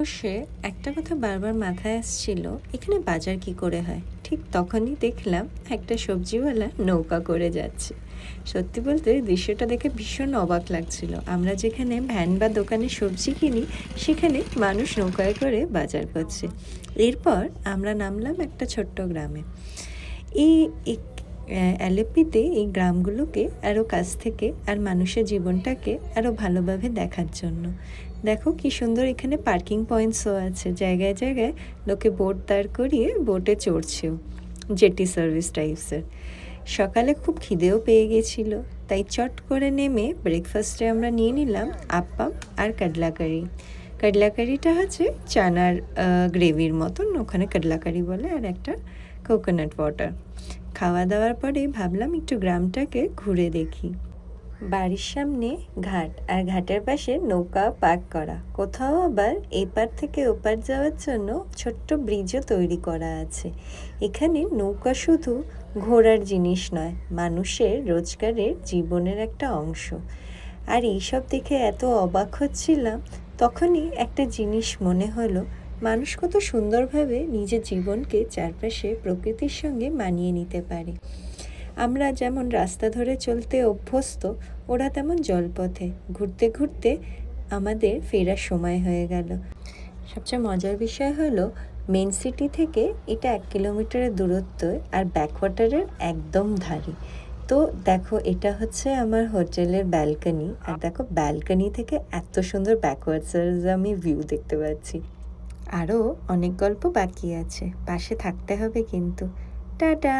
বসে একটা কথা বারবার মাথায় আসছিল, এখানে বাজার কি করে হয়? ঠিক তখনই দেখলাম একটা সবজিওয়ালা নৌকা করে যাচ্ছে। সত্যি বলতে দৃশ্যটা দেখে ভীষণ অবাক লাগছিল। আমরা যেখানে ভ্যান বা দোকানে সবজি কিনি, সেখানে মানুষ নৌকায় করে বাজার করছে। এরপর আমরা নামলাম একটা ছোট্ট গ্রামে। এই এক অ্যালেপ্পিতে এই গ্রামগুলোকে আরও কাছ থেকে আর মানুষের জীবনটাকে আরও ভালোভাবে দেখার জন্য। দেখো কি সুন্দর, এখানে পার্কিং পয়েন্টসও আছে। জায়গায় জায়গায় লোকে বোট দাঁড় করিয়ে বোটে চড়ছেও, জেটি সার্ভিস টাইপসের। সকালে খুব খিদেও পেয়ে গেছিল, তাই চট করে নেমে ব্রেকফাস্টে আমরা নিয়ে নিলাম আপ্পাম আর কাডলা কারি। কাডলা কারিটা হচ্ছে চানার গ্রেভির মতন, ওখানে কাডলা কারি বলে, আর একটা কোকোনাট ওয়াটার। খাওয়া দাওয়ার পরে ভাবলাম একটু গ্রামটাকে ঘুরে দেখি। বাড়ির সামনে ঘাট, আর ঘাটের পাশে নৌকা পার্ক করা। কোথাও আবার এপার থেকে ওপার যাওয়ার জন্য ছোট্ট ব্রিজও তৈরি করা আছে। এখানে নৌকা শুধু ঘোরার জিনিস নয়, মানুষের রোজগারের জীবনের একটা অংশ। আর এইসব দেখে এত অবাক হচ্ছিলাম, তখনই একটা জিনিস মনে হলো, মানুষ কত সুন্দরভাবে নিজের জীবনকে চারপাশে প্রকৃতির সঙ্গে মানিয়ে নিতে পারে। আমরা যেমন রাস্তা ধরে চলতে অভ্যস্ত, ওরা তেমন জলপথে ঘুরতে ঘুরতে আমাদের ফেরার সময় হয়ে গেল। সবচেয়ে মজার বিষয় হলো, মেন সিটি থেকে এটা 1 কিলোমিটারের দূরত্ব, আর ব্যাকওয়াটারের একদম ধারে। তো দেখো, এটা হচ্ছে আমার হোটেলের ব্যালকনি, আর দেখো ব্যালকনি থেকে এত সুন্দর ব্যাকওয়াটার্সের আমি ভিউ দেখতে পাচ্ছি। আরও অনেক গল্প বাকি আছে, পাশে থাকতে হবে কিন্তু। টাটা।